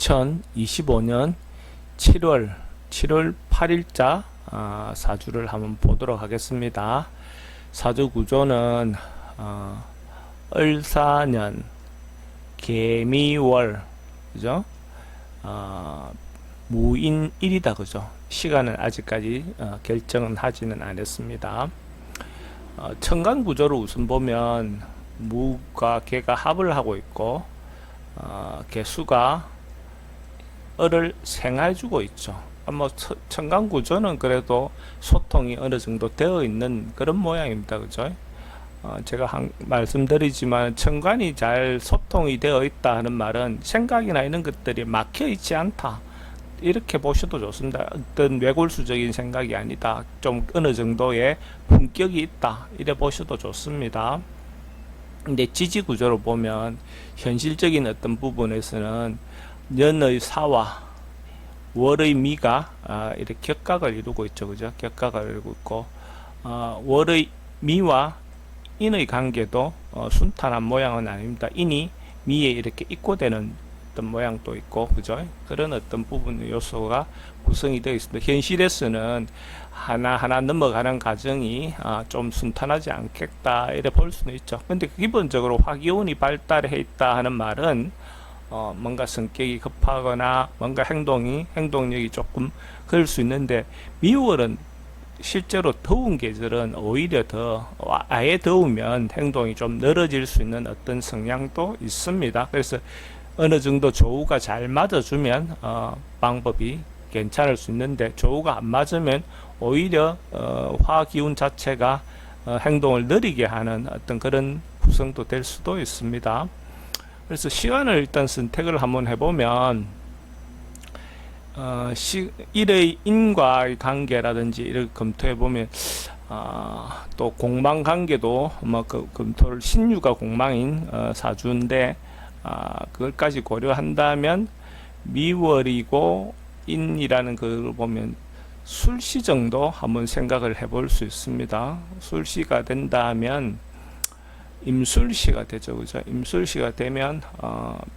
2025년 7월 8일자 사주를 한번 보도록 하겠습니다. 사주 구조는 을사년 개미월, 그죠? 무인일이다, 그죠? 시간은 아직까지 결정은 하지는 않았습니다. 천간 구조를 우선 보면 무가 개가 합을 하고 있고 개수가 을을 생해주고 있죠. 뭐 천간 구조는 그래도 소통이 어느 정도 되어 있는 그런 모양입니다, 그죠? 제가 말씀드리지만 천간이 잘 소통이 되어 있다 하는 말은 생각이나 이런 것들이 막혀 있지 않다, 이렇게 보셔도 좋습니다. 어떤 외골수적인 생각이 아니다, 좀 어느 정도의 품격이 있다, 이래 보셔도 좋습니다. 근데 지지 구조로 보면 현실적인 어떤 부분에서는 년의 사와 월의 미가 이렇게 격각을 이루고 있죠, 그죠? 격각을 이루고 있고, 월의 미와 인의 관계도 순탄한 모양은 아닙니다. 인이 미에 이렇게 입고되는 어떤 모양도 있고, 그죠? 그런 어떤 부분 요소가 구성이 되어 있습니다. 현실에서는 하나하나 넘어가는 과정이 좀 순탄하지 않겠다, 이래 볼 수는 있죠. 근데 기본적으로 화기운이 발달해 있다 하는 말은 뭔가 성격이 급하거나 뭔가 행동력이 조금 그럴 수 있는데, 미월은 실제로 더운 계절은 오히려 아예 더우면 행동이 좀 늘어질 수 있는 어떤 성향도 있습니다. 그래서 어느 정도 조우가 잘 맞아주면 방법이 괜찮을 수 있는데, 조우가 안 맞으면 오히려 화기운 자체가 행동을 느리게 하는 어떤 그런 구성도 될 수도 있습니다. 그래서 시간을 일단 선택을 한번 해보면 일의 인과의 관계라든지 이를 검토해보면 또 공망 관계도 검토를, 신유가 공망인 사주인데 그걸까지 고려한다면 미월이고 인이라는 걸 보면 술시 정도 한번 생각을 해볼 수 있습니다. 술시가 된다면 임술시가 되죠, 그죠? 임술시가 되면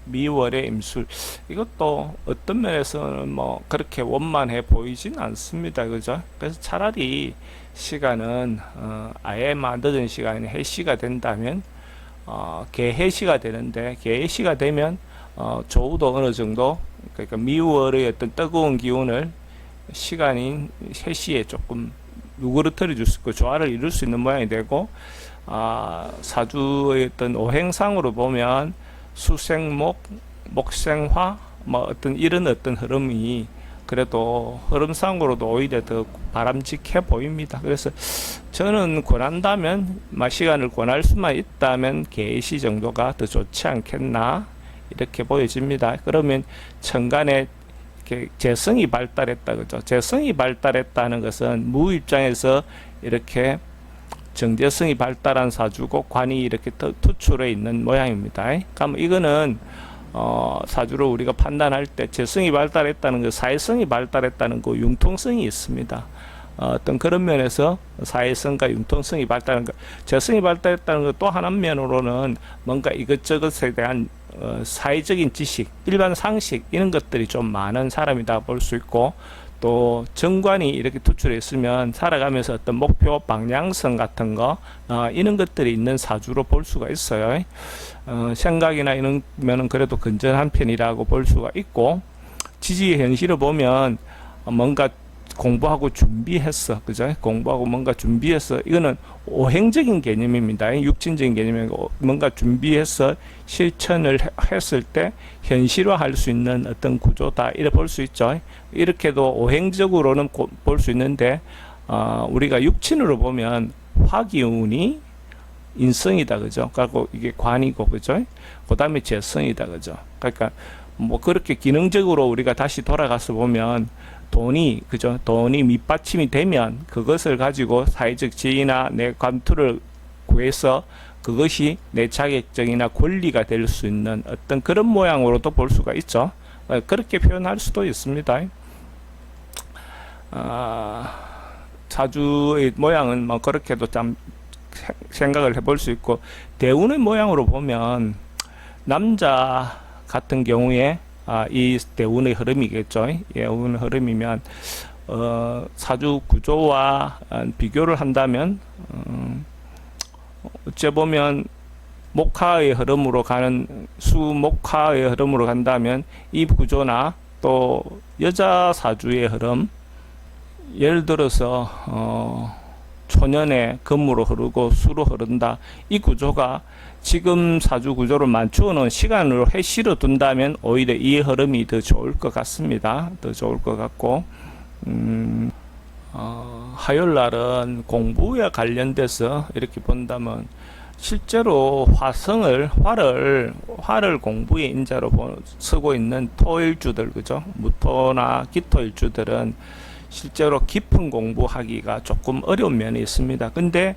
미월의 임술, 이것도 어떤 면에서는 뭐 그렇게 원만해 보이진 않습니다, 그죠? 그래서 차라리 시간은 아예 늦은 시간이 해시가 된다면 개해시가 되는데, 개해시가 되면 조우도 어느 정도, 그러니까 미월의 어떤 뜨거운 기운을 시간인 해시에 조금 누그러뜨려 줄 수 있고 조화를 이룰 수 있는 모양이 되고, 사주의 어떤 오행상으로 보면 수생목, 목생화, 뭐 어떤 이런 어떤 흐름이 그래도 흐름상으로도 오히려 더 바람직해 보입니다. 그래서 저는 권한다면, 시간을 권할 수만 있다면 개시 정도가 더 좋지 않겠나, 이렇게 보여집니다. 그러면 천간에 재성이 발달했다, 그죠? 재성이 발달했다는 것은 무 입장에서 이렇게 정제성이 발달한 사주고 관이 이렇게 투출해 있는 모양입니다. 그럼 이거는 사주로 우리가 판단할 때 재성이 발달했다는 것, 사회성이 발달했다는 거 융통성이 있습니다. 어떤 그런 면에서 사회성과 융통성이 발달한 것, 재성이 발달했다는 것 또 한 면으로는 뭔가 이것저것에 대한 사회적인 지식, 일반 상식, 이런 것들이 좀 많은 사람이다 볼 수 있고, 또 정관이 이렇게 투출해 있으면 살아가면서 어떤 목표 방향성 같은 거 이런 것들이 있는 사주로 볼 수가 있어요. 생각이나 이런 면은 그래도 건전한 편이라고 볼 수가 있고, 지지의 현실을 보면 뭔가 공부하고 준비했어, 그죠? 공부하고 뭔가 준비해서, 이거는 오행적인 개념입니다. 육신적인 개념이고, 뭔가 준비해서 실천을 했을 때 현실화할 수 있는 어떤 구조다, 이래 볼 수 있죠. 이렇게도 오행적으로는 볼 수 있는데, 우리가 육친으로 보면 화기운이 인성이다, 그죠? 그리고 이게 관이고, 그죠? 그 다음에 재성이다, 그죠? 그러니까 뭐 그렇게 기능적으로 우리가 다시 돌아가서 보면 돈이, 그죠? 돈이 밑받침이 되면 그것을 가지고 사회적 지위나 내 감투를 구해서 그것이 내 자격증이나 권리가 될 수 있는 어떤 그런 모양으로도 볼 수가 있죠. 그렇게 표현할 수도 있습니다. 사주의 모양은 뭐 그렇게도 참 생각을 해볼 수 있고, 대운의 모양으로 보면 남자 같은 경우에 이 대운의 흐름이겠죠. 대운의 흐름이면 사주 구조와 비교를 한다면 어째 보면 목화의 흐름으로 가는 수목화의 흐름으로 간다면 이 구조나 또 여자 사주의 흐름, 예를 들어서 초년에 금으로 흐르고 수로 흐른다, 이 구조가 지금 사주 구조를 맞추어 놓은 시간으로 해시로 둔다면 오히려 이 흐름이 더 좋을 것 같습니다. 더 좋을 것 같고, 화요일 날은 공부에 관련돼서 이렇게 본다면 실제로 화를 공부의 인자로 쓰고 있는 토일주들, 그죠? 무토나 기토일주들은 실제로 깊은 공부하기가 조금 어려운 면이 있습니다. 근데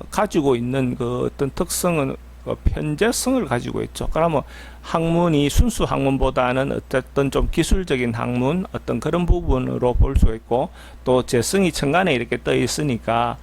가지고 있는 그 어떤 특성은 편재성을 가지고 있죠. 그러면 학문이 순수 학문보다는 어쨌든 좀 기술적인 학문, 어떤 그런 부분으로 볼 수 있고, 또 재성이 천간에 이렇게 떠 있으니까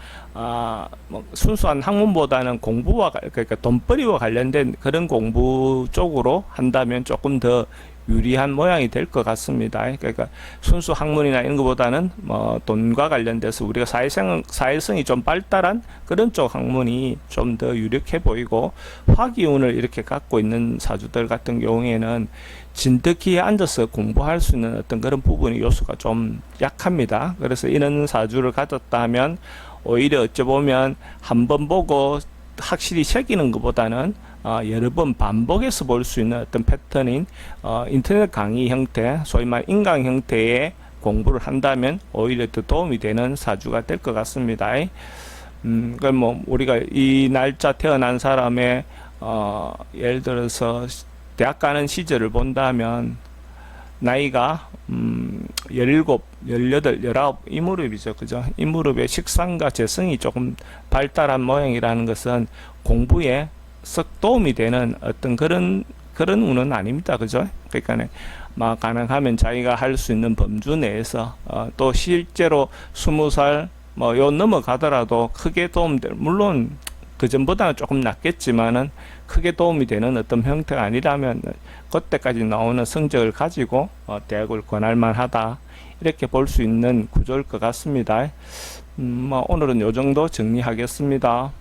뭐 순수한 학문보다는 공부와, 그러니까 돈벌이와 관련된 그런 공부 쪽으로 한다면 조금 더 유리한 모양이 될 것 같습니다. 그러니까 순수 학문이나 이런 것보다는 뭐 돈과 관련돼서 우리가 사회성이 좀 발달한 그런 쪽 학문이 좀 더 유력해 보이고, 화기운을 이렇게 갖고 있는 사주들 같은 경우에는 진득기에 앉아서 공부할 수 있는 어떤 그런 부분의 요소가 좀 약합니다. 그래서 이런 사주를 가졌다면 오히려 어찌 보면 한 번 보고 확실히 새기는 것보다는 여러 번 반복해서 볼 수 있는 어떤 패턴인 인터넷 강의 형태, 소위 말 인강 형태의 공부를 한다면 오히려 더 도움이 되는 사주가 될 것 같습니다. 그럼 뭐 우리가 이 날짜 태어난 사람의 예를 들어서 대학 가는 시절을 본다면 나이가 17, 18, 19 이 무렵이죠. 그죠? 이 무렵에 식상과 재성이 조금 발달한 모양이라는 것은 공부에 썩 도움이 되는 어떤 그런 운은 아닙니다. 그죠? 그러니까 막 가능하면 자기가 할 수 있는 범주 내에서 또 실제로 20살 뭐 요 넘어가더라도 크게 도움될, 물론 그 전보다는 조금 낫겠지만은 크게 도움이 되는 어떤 형태가 아니라면 그때까지 나오는 성적을 가지고 대학을 권할 만하다, 이렇게 볼 수 있는 구조일 것 같습니다. 뭐 오늘은 요 정도 정리하겠습니다.